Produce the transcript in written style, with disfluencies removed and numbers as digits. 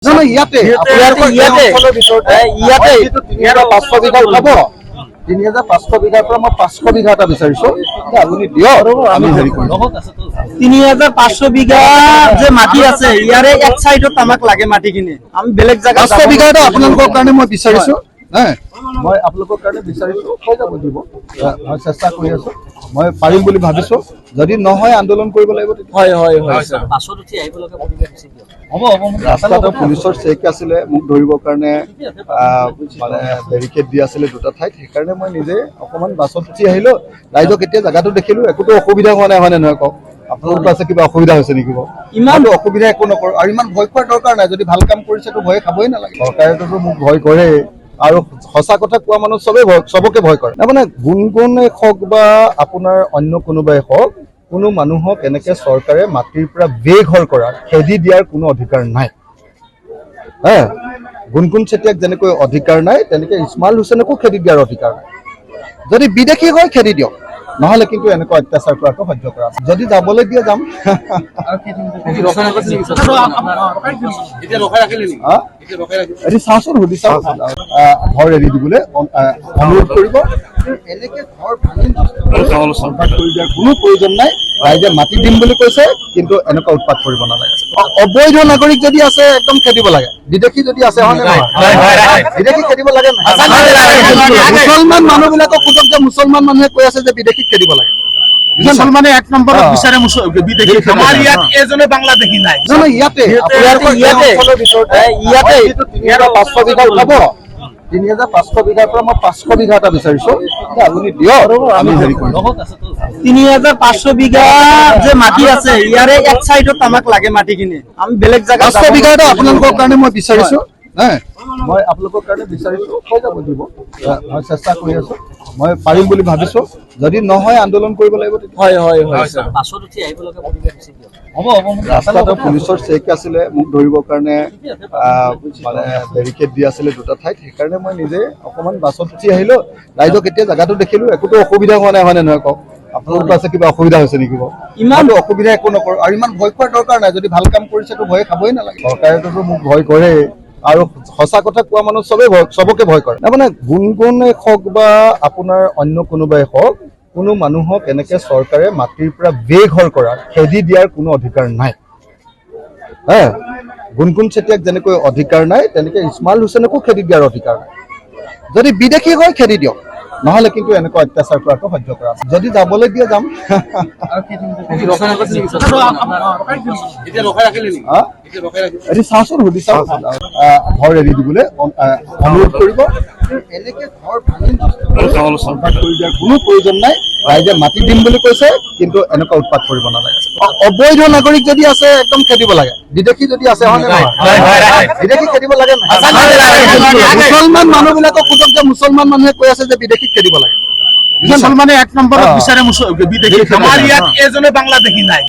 ইয়াতে ৩৫০০ বিঘাৰ পৰা মই ৫০০ বিঘা এটা বিচাৰিছো আপুনি দিয়ক আমি হেৰি কৰিম ৩৫০০ বিঘা যে মাটি আছে ইয়াৰে এক সাইডত আমাক লাগে মাটিখিনি আমি বেলেগ জায়গা ৫০০ বিঘা এটা আপোনালোকৰ কাৰণে মই বিচাৰিছো মই আপোনালোকৰ কাৰণে বিচাৰিছো হৈ যাব দিব মই চেষ্টা কৰি আছো মই পাৰিম বুলি ভাবিছো যদি নহয় আন্দোলন কৰিব লাগিব হয় হয় হয় পাছত উঠি আহিব লগা পৰিৱেশ আছে হ'ব হ'ব ৰাস্তাটো পুলিচৰ চেক আছিলে মোক ধৰিবৰ কাৰণে মানে বেৰিকেড দি আছিলে দুটা ঠাইত সেইকাৰণে মই নিজে অকণমান বাছত উঠি আহিলো ৰাইজক এতিয়া জেগাটো দেখিলো একোতো অসুবিধা হোৱা নাই হয় নে নহয় কওক আপোনালোকৰ আছে কিবা অসুবিধা হৈছে নেকি ইমান অসুবিধা একো নকৰো আৰু ইমান ভয় খোৱাৰ দৰকাৰ নাই যদি ভাল কাম কৰিছেতো ভয় খাবই নালাগে চৰকাৰেতো মোক ভয় কৰে আৰু সঁচা কথা কোৱা মানুহ চবকে ভয় কৰে মানে গুণগুণে হওক বা আপোনাৰ অন্য কোনোবাই হওক কোনো মানুহক এনেকে চৰকাৰে মাটিৰ পৰা বেঘৰ কৰাৰ খেদি দিয়াৰ কোনো অধিকাৰ নাই গুণগুণ চেতিয়াক যেনেকৈ অধিকাৰ নাই তেনেকে ইছমাইল হুছেইনকো খেদি দিয়াৰ অধিকাৰ নাই যদি বিদেশী হয় খেদি দিয়ক নহলে কিন্তু এনেকুৱা অত্যাচাৰ কৰাটো সহ্য কৰা যদি যাবলৈ দিয়ে যাম এটি চাওঁচোন সুধি চাওঁ ঘৰ এৰি দিবলৈ অনুৰোধ কৰিব এনেকে ঘৰ ভাঙি কৰি দিয়াৰ কোনো প্ৰয়োজন নাই ৰাইজে মাটি দিম বুলি কৈছে কিন্তু এনেকুৱা উৎপাত কৰিব নালাগে অবৈধ নাগৰিক যদি আছে একদম খেদিব লাগে বিদেশী যদি আছে বিদেশী খেদিব লাগে মুছলমান মানুহবিলাকক সোধক যে মুছলমান মানুহে কৈ আছে যে বিদেশীক খেদিব লাগে মুছলমানে এক নম্বৰত বিচাৰে বিদেশী আমাৰ ইয়াত এজনে বাংলাদেশী নাই ইয়াতে ৩৫০০ বিঘা ওলাব ৩৫০০ বিঘাৰ পৰা মই ৫০০ বিঘা এটা বিচাৰিছো আপুনি দিয়ক আমি হেৰি কৰিম ৩৫০০ বিঘা যে মাটি আছে ইয়াৰে এক সাইডত আমাক লাগে মাটিখিনি আমি বেলেগ জায়গা ৫০০ বিঘা এটা আপোনালোকৰ কাৰণে মই বিচাৰিছো মই আপোনালোকৰ কাৰণে বিচাৰিছো হৈ যাব দিব মই চেষ্টা কৰি আছো মই পাৰিম বুলি ভাবিছো যদি নহয় আন্দোলন কৰিব লাগিব হয় হয় হয় পাছত উঠি আহিব লগা পৰিৱেশ আছে হ'ব হ'ব ৰাস্তাটো পুলিচৰ চেক আছিলে মোক ধৰিবৰ কাৰণে মানে বেৰিকেড দি আছিলে দুটা ঠাইত সেইকাৰণে মই নিজে অকণমান বাছত উঠি আহিলো ৰাইজক এতিয়া জেগাটো দেখিলো একোতো অসুবিধা হোৱা নাই হয় নে নহয় কওক আপোনালোকৰ আছে কিবা অসুবিধা হৈছে নেকি ইমান অসুবিধা একো নকৰো আৰু ইমান ভয় খোৱাৰ দৰকাৰ নাই যদি ভাল কাম কৰিছেতো ভয় খাবই নালাগে চৰকাৰেতো মোক ভয় কৰে আৰু সঁচা কথা কোৱা মানুহ চবকে ভয় কৰে মানে গুণগুণে হওক বা আপোনাৰ অন্য কোনোবাই হওক কোনো মানুহক এনেকে চৰকাৰে মাটিৰ পৰা বেঘৰ কৰাৰ খেদি দিয়াৰ কোনো অধিকাৰ নাই গুণগুণ চেতিয়াক যেনেকৈ অধিকাৰ নাই তেনেকে ইছমাইল হুছেইনকো খেদি দিয়াৰ অধিকাৰ নাই যদি বিদেশী হয় খেদি দিয়ক নহলে কিন্তু এনেকুৱা অত্যাচাৰ কৰাটো সহ্য কৰা যদি যাবলৈ দিয়ে যাম এটি চাওঁচোন সুধি চাওঁ ঘৰ এৰি দিবলৈ অনুৰোধ কৰিব এনেকে ঘৰ ভাঙি কৰি দিয়াৰ কোনো প্ৰয়োজন নাই ৰাইজে মাটি দিম বুলি কৈছে কিন্তু এনেকুৱা উৎপাত কৰিব নালাগে অবৈধ নাগৰিক যদি আছে একদম খেদিব লাগে বিদেশী যদি আছে বিদেশী খেদিব লাগে মুছলমান মানুহবিলাকক সোধক যে মুছলমান মানুহে কৈ আছে যে বিদেশীক খেদিব লাগে মুছলমানে এক নম্বৰত বিচাৰে বিদেশী আমাৰ ইয়াত এজনে বাংলাদেশী নাই